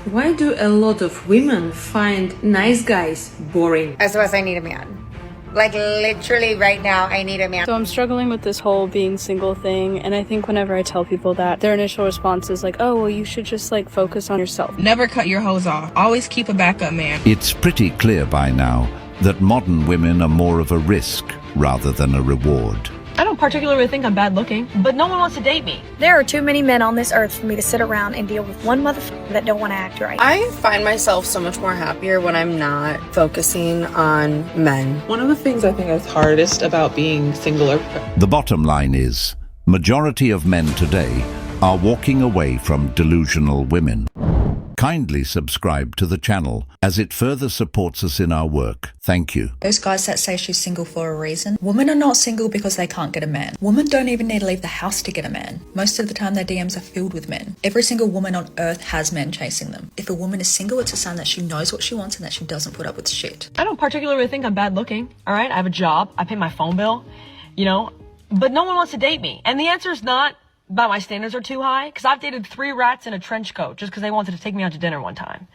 Why do a lot of women find nice guys boring? SOS, I need a man. Like, literally right now, I need a man. So I'm struggling with this whole being single thing, and I think whenever I tell people that, their initial response is like, oh, well, you should just like focus on yourself. Never cut your hose off. Always keep a backup man. It's pretty clear by now that modern women are more of a risk rather than a reward. I don't particularly think I'm bad looking, but no one wants to date me. There are too many men on this earth for me to sit around and deal with one motherfucker that don't want to act right. I find myself so much more happier when I'm not focusing on men. One of the things I think is hardest about being single The bottom line is, majority of men today are walking away from delusional women. Kindly subscribe to the channel as it further supports us in our work. Thank you. Those guys that say she's single for a reason, women are not single because they can't get a man. Women don't even need to leave the house to get a man. Most of the time their DMs are filled with men. Every single woman on earth has men chasing them. If a woman is single, it's a sign that she knows what she wants and that she doesn't put up with shit. I don't particularly think I'm bad looking, all right? I have a job, I pay my phone bill, you know, but no one wants to date me. And the answer is not that my standards are too high, because I've dated 3 rats in a trench coat just because they wanted to take me out to dinner one time.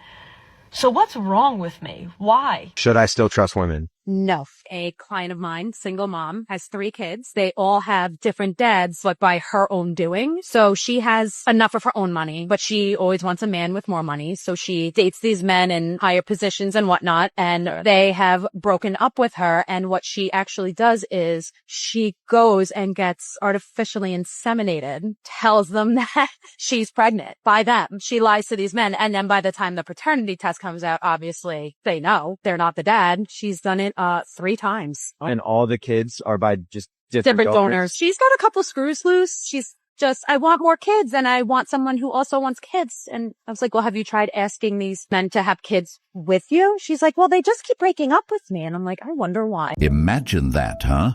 So what's wrong with me? Why? Should I still trust women? No. A client of mine, single mom, has 3 kids. They all have different dads, but by her own doing. So she has enough of her own money, but she always wants a man with more money. So she dates these men in higher positions and whatnot, and they have broken up with her. And what she actually does is she goes and gets artificially inseminated, tells them that she's pregnant by them. She lies to these men. And then by the time the paternity test comes out, obviously they know they're not the dad. She's done it 3 times. And all the kids are by just different donors. She's got a couple screws loose. She's just, I want more kids and I want someone who also wants kids. And I was like, well, have you tried asking these men to have kids with you? She's like, well, they just keep breaking up with me. And I'm like, I wonder why. Imagine that, huh?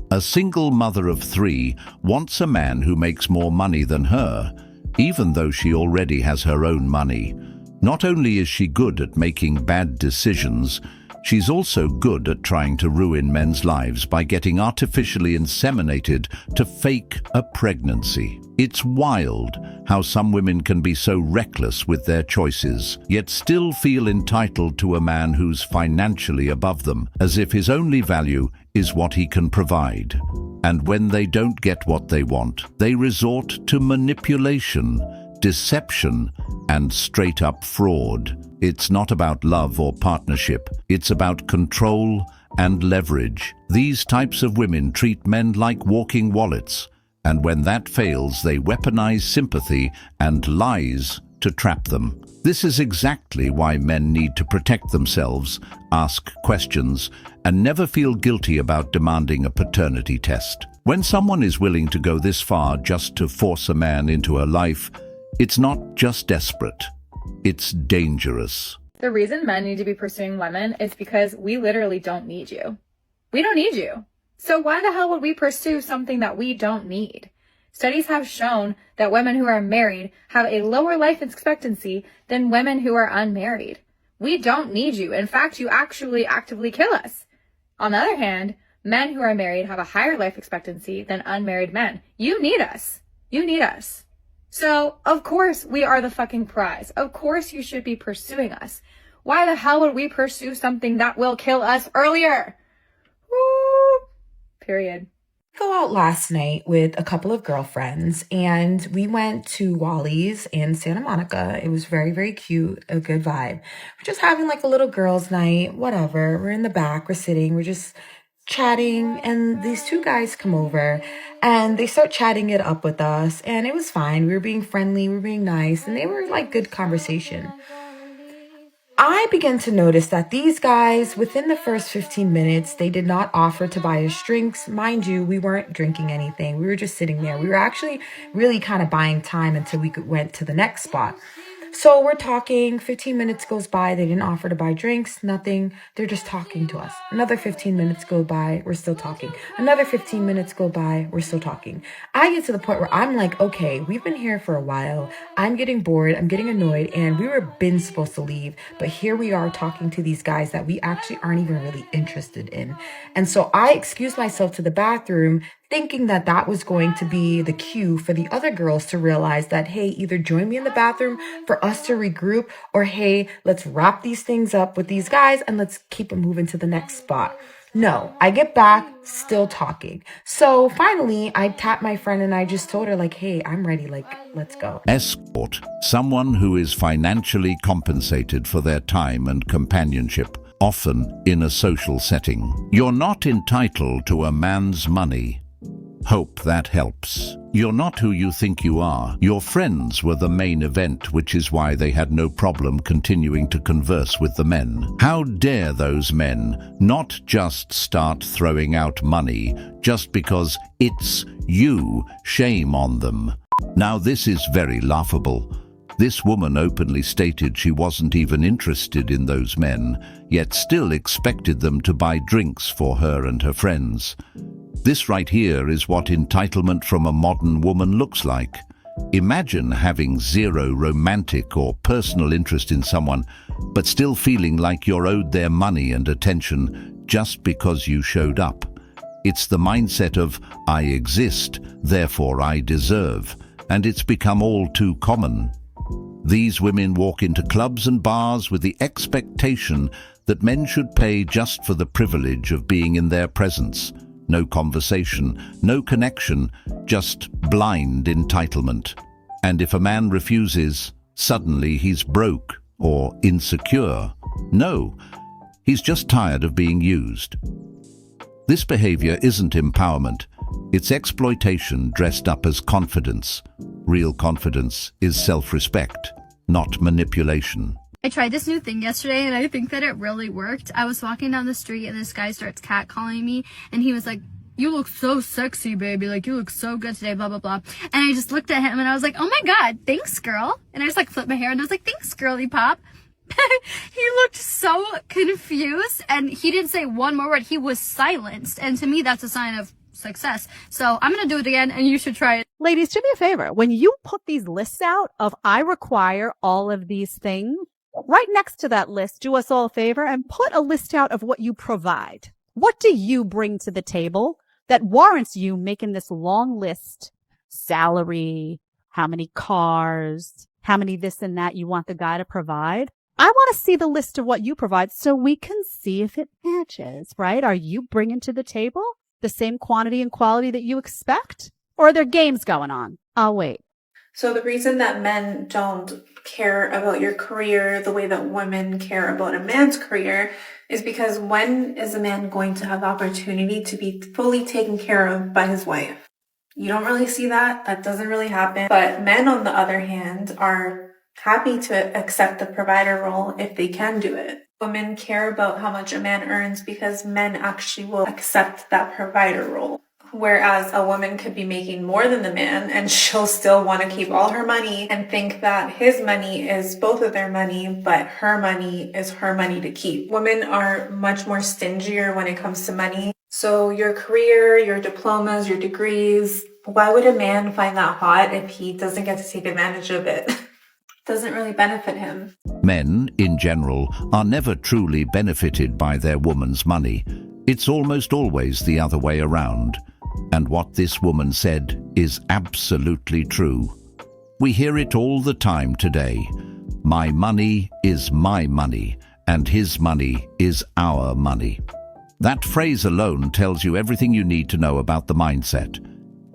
A single mother of 3 wants a man who makes more money than her, even though she already has her own money. Not only is she good at making bad decisions, she's also good at trying to ruin men's lives by getting artificially inseminated to fake a pregnancy. It's wild how some women can be so reckless with their choices, yet still feel entitled to a man who's financially above them, as if his only value is what he can provide. And when they don't get what they want, they resort to manipulation, deception, and straight-up fraud. It's not about love or partnership. It's about control and leverage. These types of women treat men like walking wallets, and when that fails, they weaponize sympathy and lies to trap them. This is exactly why men need to protect themselves, ask questions, and never feel guilty about demanding a paternity test. When someone is willing to go this far just to force a man into her life, it's not just desperate, it's dangerous. The reason men need to be pursuing women is because we literally don't need you. We don't need you. So why the hell would we pursue something that we don't need? Studies have shown that women who are married have a lower life expectancy than women who are unmarried. We don't need you. In fact, you actually actively kill us. On the other hand, men who are married have a higher life expectancy than unmarried men. You need us. You need us. So, of course, we are the fucking prize. Of course you should be pursuing us. Why the hell would we pursue something that will kill us earlier? Woo! Period. Go out last night with a couple of girlfriends and we went to Wally's in Santa Monica. It was very, very cute, a good vibe. We're just having like a little girls' night, whatever. We're in the back, we're sitting, we're just chatting, and these 2 guys come over and they start chatting it up with us, and it was fine. We were being friendly, we were being nice, and they were like good conversation. I began to notice that these guys, within the first 15 minutes, they did not offer to buy us drinks. Mind you, we weren't drinking anything. We were just sitting there. We were actually really kind of buying time until we went to the next spot. So we're talking, 15 minutes goes by, they didn't offer to buy drinks, nothing, they're just talking to us. Another 15 minutes go by, we're still talking. Another 15 minutes go by, we're still talking. I get to the point where I'm like, okay, we've been here for a while, I'm getting bored, I'm getting annoyed, and we were been supposed to leave, but here we are talking to these guys that we actually aren't even really interested in. And so I excused myself to the bathroom, thinking that that was going to be the cue for the other girls to realize that, hey, either join me in the bathroom for us to regroup, or hey, let's wrap these things up with these guys and let's keep it moving to the next spot. No, I get back, still talking. So finally, I tapped my friend and I just told her, like, hey, I'm ready, like, let's go. Escort, someone who is financially compensated for their time and companionship, often in a social setting. You're not entitled to a man's money. Hope that helps. You're not who you think you are. Your friends were the main event, which is why they had no problem continuing to converse with the men. How dare those men not just start throwing out money just because it's you? Shame on them. Now this is very laughable. This woman openly stated she wasn't even interested in those men, yet still expected them to buy drinks for her and her friends. This right here is what entitlement from a modern woman looks like. Imagine having zero romantic or personal interest in someone, but still feeling like you're owed their money and attention just because you showed up. It's the mindset of, I exist, therefore I deserve, and it's become all too common. These women walk into clubs and bars with the expectation that men should pay just for the privilege of being in their presence. No conversation, no connection, just blind entitlement. And if a man refuses, suddenly he's broke or insecure. No, he's just tired of being used. This behavior isn't empowerment, it's exploitation dressed up as confidence. Real confidence is self-respect, not manipulation. I tried this new thing yesterday and I think that it really worked. I was walking down the street and this guy starts catcalling me and he was like, you look so sexy, baby. Like, you look so good today, blah, blah, blah. And I just looked at him and I was like, oh my God, thanks, girl. And I just like flipped my hair and I was like, thanks, girly pop. He looked so confused and he didn't say one more word. He was silenced. And to me, that's a sign of success. So I'm going to do it again and you should try it. Ladies, do me a favor. When you put these lists out of I require all of these things, right next to that list, do us all a favor and put a list out of what you provide. What do you bring to the table that warrants you making this long list? Salary, how many cars, how many this and that you want the guy to provide. I want to see the list of what you provide so we can see if it matches, right? Are you bringing to the table the same quantity and quality that you expect? Or are there games going on? I'll wait. So the reason that men don't care about your career the way that women care about a man's career is because when is a man going to have the opportunity to be fully taken care of by his wife? You don't really see that. That doesn't really happen. But men, on the other hand, are happy to accept the provider role if they can do it. Women care about how much a man earns because men actually will accept that provider role. Whereas a woman could be making more than the man and she'll still want to keep all her money and think that his money is both of their money, but her money is her money to keep. Women are much more stingier when it comes to money. So your career, your diplomas, your degrees, why would a man find that hot if he doesn't get to take advantage of it? Doesn't really benefit him. Men, in general, are never truly benefited by their woman's money. It's almost always the other way around. And what this woman said is absolutely true. We hear it all the time today. My money is my money, and his money is our money. That phrase alone tells you everything you need to know about the mindset.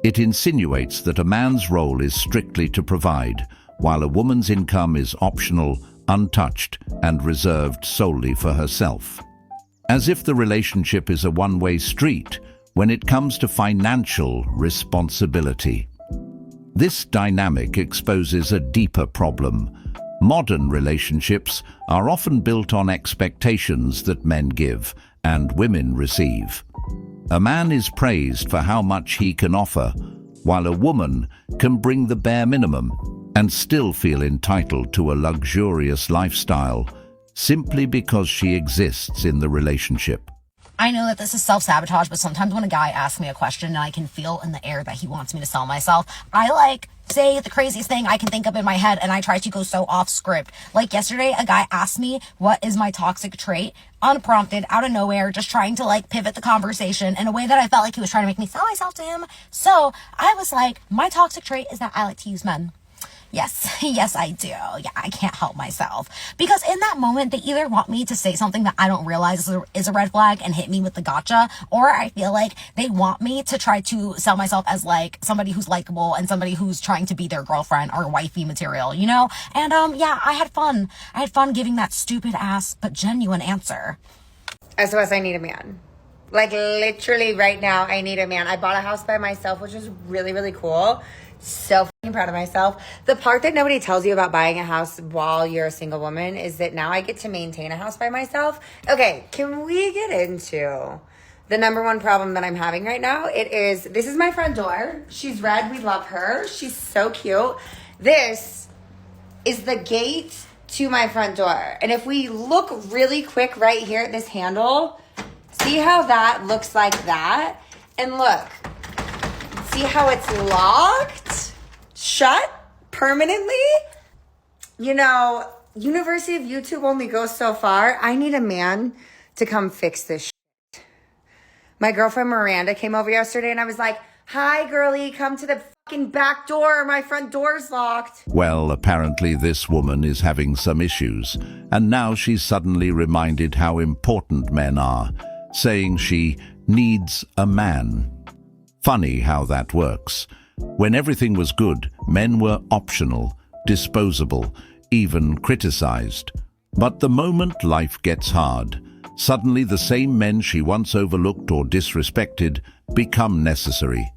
It insinuates that a man's role is strictly to provide, while a woman's income is optional, untouched, and reserved solely for herself. As if the relationship is a one-way street when it comes to financial responsibility. This dynamic exposes a deeper problem. Modern relationships are often built on expectations that men give and women receive. A man is praised for how much he can offer, while a woman can bring the bare minimum and still feel entitled to a luxurious lifestyle simply because she exists in the relationship. I know that this is self-sabotage, but sometimes when a guy asks me a question and I can feel in the air that he wants me to sell myself, I like say the craziest thing I can think of in my head and I try to go so off script. Like yesterday, a guy asked me, what is my toxic trait? Unprompted, out of nowhere, just trying to like pivot the conversation in a way that I felt like he was trying to make me sell myself to him. So I was like, my toxic trait is that I like to use men. Yes, yes, I do. Yeah, I can't help myself. Because in that moment, they either want me to say something that I don't realize is a red flag and hit me with the gotcha, or I feel like they want me to try to sell myself as like somebody who's likable and somebody who's trying to be their girlfriend or wifey material, you know? And yeah, I had fun. I had fun giving that stupid ass but genuine answer. SOS, I need a man. Like literally right now, I need a man. I bought a house by myself, which is really, really cool. So fucking proud of myself. The part that nobody tells you about buying a house while you're a single woman is that now I get to maintain a house by myself. Okay, can we get into the number one problem that I'm having right now? This is my front door. She's red. We love her. She's so cute. This is the gate to my front door. And if we look really quick right here at this handle, see how that looks like that? And look. See how it's locked, shut permanently? You know, University of YouTube only goes so far. I need a man to come fix this shit. My girlfriend Miranda came over yesterday and I was like, hi, girlie, come to the fucking back door. My front door's locked. Well, apparently this woman is having some issues, and now she's suddenly reminded how important men are, saying she needs a man. Funny how that works. When everything was good, men were optional, disposable, even criticized. But the moment life gets hard, suddenly the same men she once overlooked or disrespected become necessary.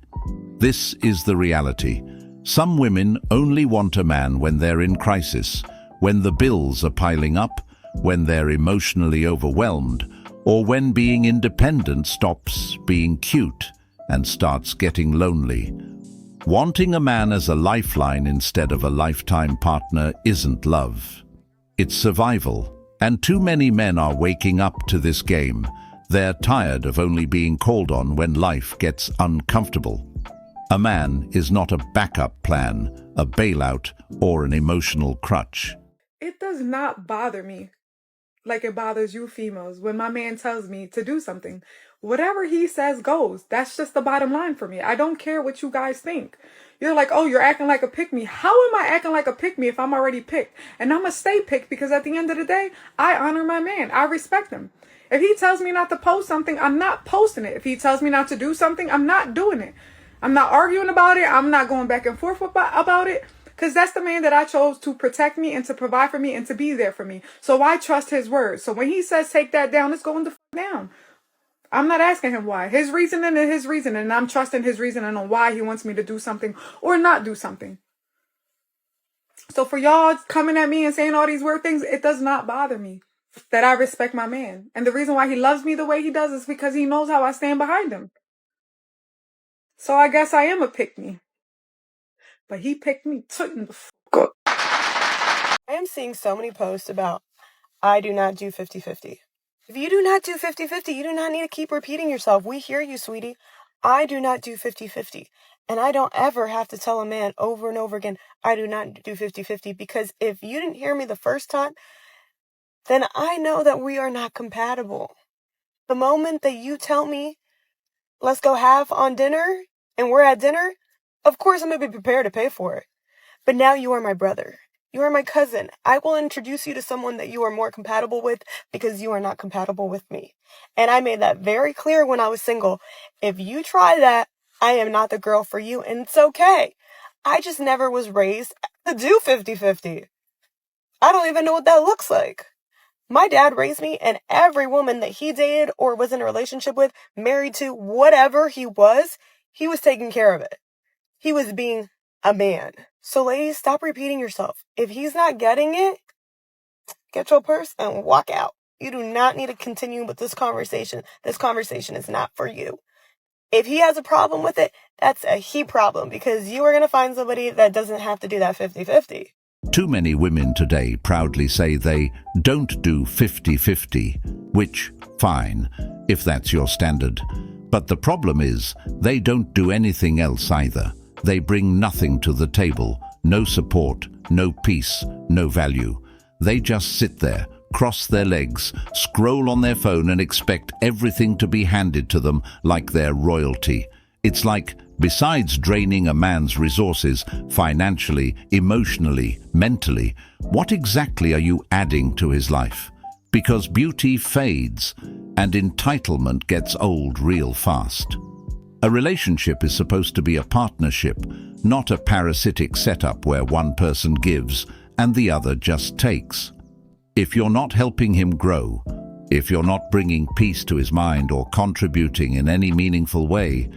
This is the reality. Some women only want a man when they're in crisis, when the bills are piling up, when they're emotionally overwhelmed, or when being independent stops being cute and starts getting lonely. Wanting a man as a lifeline instead of a lifetime partner isn't love. It's survival. And too many men are waking up to this game. They're tired of only being called on when life gets uncomfortable. A man is not a backup plan, a bailout, or an emotional crutch. It does not bother me like it bothers you females when my man tells me to do something. Whatever he says goes. That's just the bottom line for me. I don't care what you guys think. You're like, oh, you're acting like a pick-me. How am I acting like a pick-me if I'm already picked? And I'm going to stay picked because at the end of the day, I honor my man. I respect him. If he tells me not to post something, I'm not posting it. If he tells me not to do something, I'm not doing it. I'm not arguing about it. I'm not going back and forth about it. Because that's the man that I chose to protect me and to provide for me and to be there for me. So I trust his word. So when he says take that down, it's going to down. I'm not asking him why. His reasoning is his reasoning, and I'm trusting his reasoning on why he wants me to do something or not do something. So for y'all coming at me and saying all these weird things, it does not bother me that I respect my man. And the reason why he loves me the way he does is because he knows how I stand behind him. So I guess I am a pick-me. But he picked me too. I am seeing so many posts about I do not do 50-50. If you do not do 50-50, you do not need to keep repeating yourself. We hear you, sweetie. I do not do 50-50. And I don't ever have to tell a man over and over again, I do not do 50-50. Because if you didn't hear me the first time, then I know that we are not compatible. The moment that you tell me, let's go have on dinner, and we're at dinner, of course I'm going to be prepared to pay for it. But now you are my brother. You are my cousin. I will introduce you to someone that you are more compatible with because you are not compatible with me. And I made that very clear when I was single. If you try that, I am not the girl for you, and it's okay. I just never was raised to do 50-50. I don't even know what that looks like. My dad raised me, and every woman that he dated or was in a relationship with, married to, whatever he was taking care of it. He was being a man. So ladies, stop repeating yourself. If he's not getting it, get your purse and walk out. You do not need to continue with this conversation. This conversation is not for you. If he has a problem with it, that's a he problem because you are going to find somebody that doesn't have to do that 50-50. Too many women today proudly say they don't do 50-50, which, fine, if that's your standard. But the problem is, they don't do anything else either. They bring nothing to the table, no support, no peace, no value. They just sit there, cross their legs, scroll on their phone and expect everything to be handed to them like they're royalty. It's like, besides draining a man's resources, financially, emotionally, mentally, what exactly are you adding to his life? Because beauty fades, and entitlement gets old real fast. A relationship is supposed to be a partnership, not a parasitic setup where one person gives and the other just takes. If you're not helping him grow, if you're not bringing peace to his mind or contributing in any meaningful way,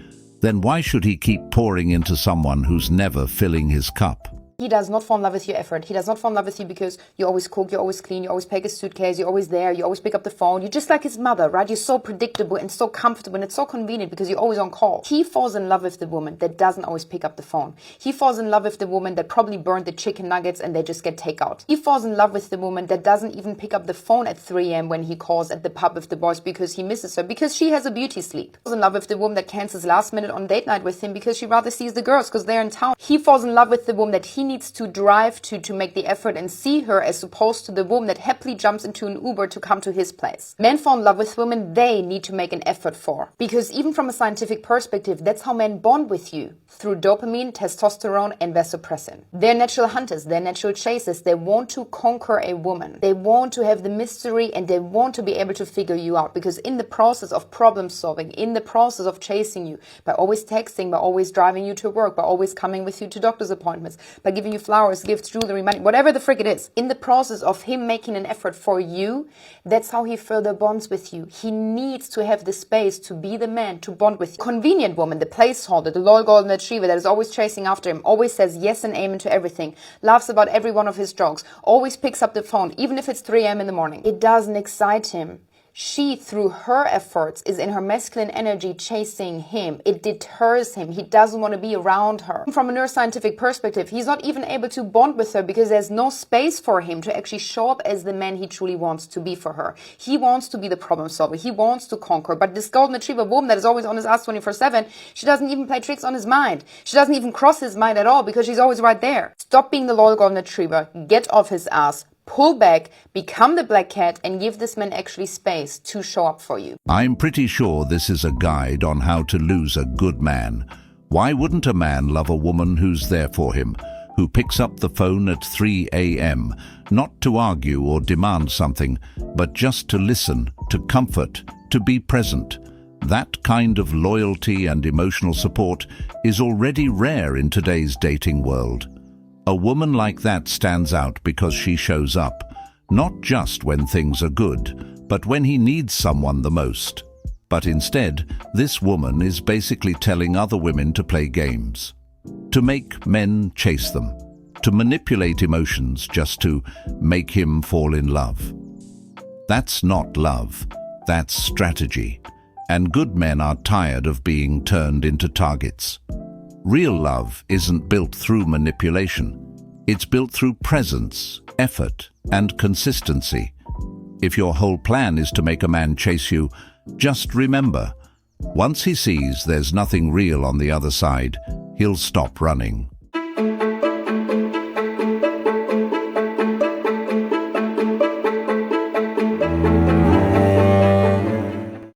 then why should he keep pouring into someone who's never filling his cup? He does not fall in love with your effort. He does not fall in love with you because you always cook, you always clean, you always pack his suitcase, you're always there, you always pick up the phone. You're just like his mother, right? You're so predictable and so comfortable and it's so convenient because you're always on call. He falls in love with the woman that doesn't always pick up the phone. He falls in love with the woman that probably burned the chicken nuggets and they just get takeout. He falls in love with the woman that doesn't even pick up the phone at 3 a.m. when he calls at the pub with the boys because he misses her, because she has a beauty sleep. He falls in love with the woman that cancels last minute on date night with him because she rather sees the girls because they're in town. He falls in love with the woman that he needs to drive to make the effort and see her, as opposed to the woman that happily jumps into an Uber to come to his place. Men fall in love with women they need to make an effort for. Because even from a scientific perspective, that's how men bond with you. Through dopamine, testosterone and vasopressin. They're natural hunters, they're natural chasers. They want to conquer a woman. They want to have the mystery and they want to be able to figure you out. Because in the process of problem solving, in the process of chasing you, by always texting, by always driving you to work, by always coming with you to doctor's appointments, by giving you flowers, gifts, jewelry, money, whatever the frick it is. In the process of him making an effort for you, that's how he further bonds with you. He needs to have the space to be the man to bond with you. Convenient woman, the placeholder, the loyal golden retriever that is always chasing after him, always says yes and amen to everything, laughs about every one of his jokes, always picks up the phone, even if it's 3 a.m. in the morning. It doesn't excite him. She, through her efforts, is in her masculine energy chasing him. It deters him. He doesn't want to be around her. From a neuroscientific perspective, he's not even able to bond with her because there's no space for him to actually show up as the man he truly wants to be for her. He wants to be the problem solver. He wants to conquer. But this golden retriever woman that is always on his ass 24/7, she doesn't even play tricks on his mind. She doesn't even cross his mind at all because she's always right there. Stop being the loyal golden retriever. Get off his ass. Pull back, become the black cat, and give this man actually space to show up for you. I'm pretty sure this is a guide on how to lose a good man. Why wouldn't a man love a woman who's there for him, who picks up the phone at 3 a.m., not to argue or demand something, but just to listen, to comfort, to be present? That kind of loyalty and emotional support is already rare in today's dating world. A woman like that stands out because she shows up, not just when things are good, but when he needs someone the most. But instead, this woman is basically telling other women to play games, to make men chase them, to manipulate emotions just to make him fall in love. That's not love, that's strategy. And good men are tired of being turned into targets. Real love isn't built through manipulation. It's built through presence, effort, and consistency. If your whole plan is to make a man chase you, just remember, once he sees there's nothing real on the other side, he'll stop running.